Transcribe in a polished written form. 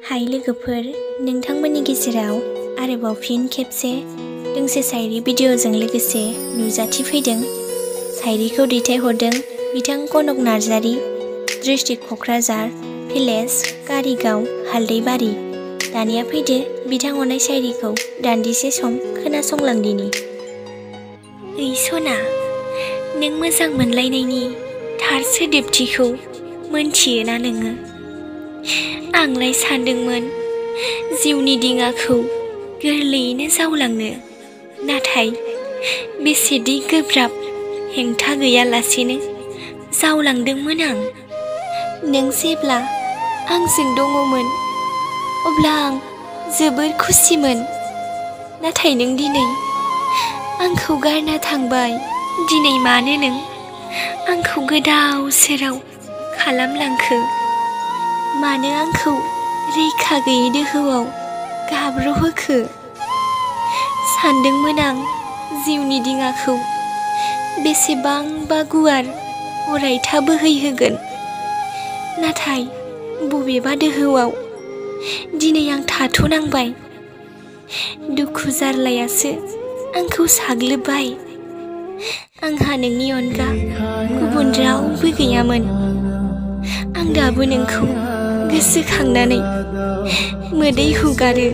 हाय लोगोफोर, नोंथांमोननि गेजेराव आरोबाव फिन खेबसे दोंसे शायरी भिडिअजों लोगोसे नुजाथिफैदों। शायरीखौ दैथायहरदों बिथां कनक नार्जारी, डिस्ट्रिक्ट क'क्राझार, भिलेज कारिगाव हालदैबारि। दानिया फैदो बिथां हरनाय शायरीखौ दान्दिसे सम खोनासंलांदिनि। ओइ सना, नों मोजां मोनलायनायनि थार सोदोबथिखौ मोनथियोना नोङो? आंलाय सानदोंमोन जिउनि दिङाखौ गोरलैयैनो जावलांनो, नाथाय बेसेदि गोब्राब हेंथा गैयालासेनो जावलांदोंमोन आं। नों जेब्ला आंजों दङमोन अब्ला आं जोबोर खुसिमोन, नाथाय नों दिनै आंखौ गारना थांबाय। दिनै मानो नों आंखौ गोदाव सोराव खालामलांखो? मानो आंखौ रैखा गैयै दोहौआव गाब्र'होखो? सानदोंमोन आं जिउनि दिङाखौ बेसेबांबा गुवार अरायथा बोहैहोगोन, नाथाय बबेबा दोहौआव दिनै आं थाथ'नांबाय। दुखु जारलायासो आंखौ साग्लोबबाय। आंहा नोंनि अनगा गुबुन रावबो गैयामोन। आं दाबो नोंखौ गोसोखांनानै मोदै हुगारो।